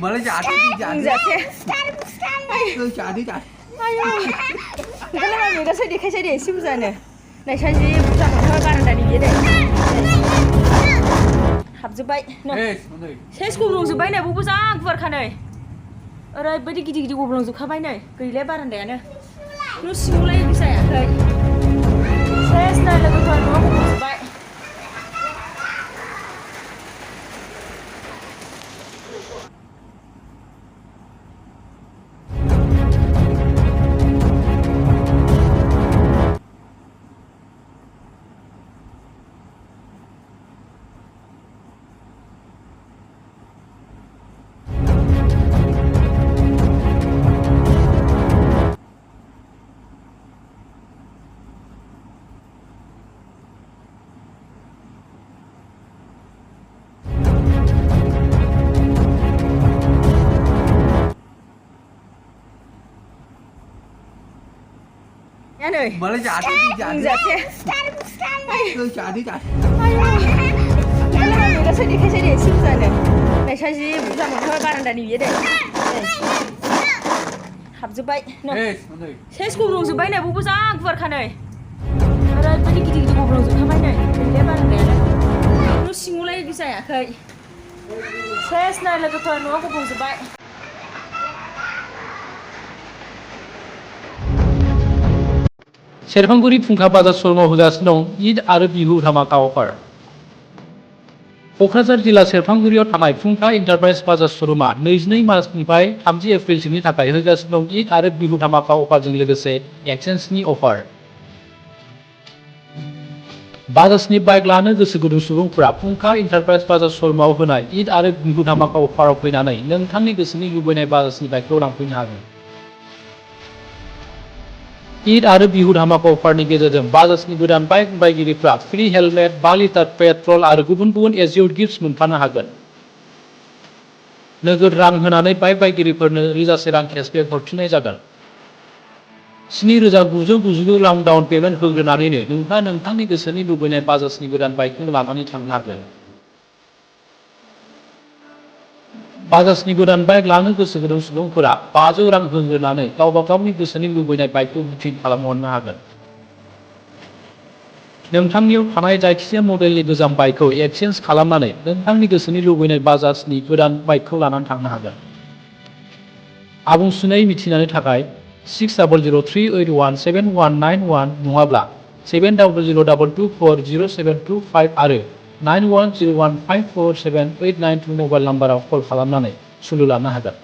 Mà nó trả đi trả đi trả. Cái này người ta sẽ đi khai sẽ để siêu giờ này. Này sao gì bukan orang barang dari dia deh. Hab zubai. Saya sekolah zubai nih, buku sang keluar kan nih. Orang beri gigi goblong zukabai nih. Kerilai barang deh nih. Lu simulai bisa ya kai. Saya senang lagu tuan rumah buku zubai. Anh ơi. Mà nó trả đi trả đi. Trả đi trả. Cái này người ta sẽ đi khai sẽ để siêu giờ này. Này sao gì bukan orang barang dari dia deh. Hab zubai. Saya sekolah zubai nih, buku sang keluar kan nih. Orang beri gigi goblong zukabai nih. Kerilai barang deh nih. Lu simulai bisa ya kai. Saya senang lagu tuan rumah buku zubai. सेरफांगुरि फुंखा बाजार श'रुमाव होगासिनो दं ईद आरो बिहु धामाका अफार। क'क्राझार जिल्ला सेरफांगुरियाव थानाय फुंखा enterprise बाजार श'रुमा 22 मार्चनिफ्राय 30 एप्रिलसिमनि थाखाय होगासिनो दं ईद आरो बिहु धामाका अफारजों लोगोसे एक्सचेन्जनि अफार। बाजाजनि बाइक लानो गोसो गुदुं सुबुंफोरा फुंखा एन्टारप्राइज बाजार श'रुमाव होनाय ईद आरो बिहु धामाका अफाराव फैनानै नोंथांनि गोसोनि लुबैनाय बाजाजनि बाइकखौ लांफैनो हागोन। ईद आरो बिहु धामाका अफारनि गेजेरजों बाजाजनि गोदान बाइक बायगिरिफ्रा फ्रि हेलमेट 5 लिटार पेट्रल आरो गुबुन गुबुन एजिउड गिफ्ट्स मोनफानो हागोन। नोगोद रां होनानै बाइक बायगिरिफोरनो रिजासे रां केसबेक हरफिननाय जागोन। 7,999 रां डाउन पेमेन्ट होग्रोनानैनो नोंहा नोंथांनि गोसोनि लुबैनाय बाजाजनि गोदान बाइकखौ लानानै थांनो हागोन। बाजाजनि गोदान बाइक लानो गोसो गुदुं सुबुंफोरा 500 रां होग्रोनानै गावबा गावनि गोसोनि लुबैनाय बाइकखौ बुकिं खालामहरनो हागोन। नोंथांनियाव थानाय जायखिजाया मडेलनि गोजाम बाइकखौ एक्सचेन्ज खालामनानै नोंथांनि गोसोनि लुबैनाय बाजाजनि गोदान बाइकखौ लानानै थांनो हागोन। आबुंसिनै मिथिनायनि थाखाय 6003817191 नङाब्ला 7002240725 आरो 9101547892 मबाइल नाम्बाराव कल खालामनानै सुलु लानो हागोन।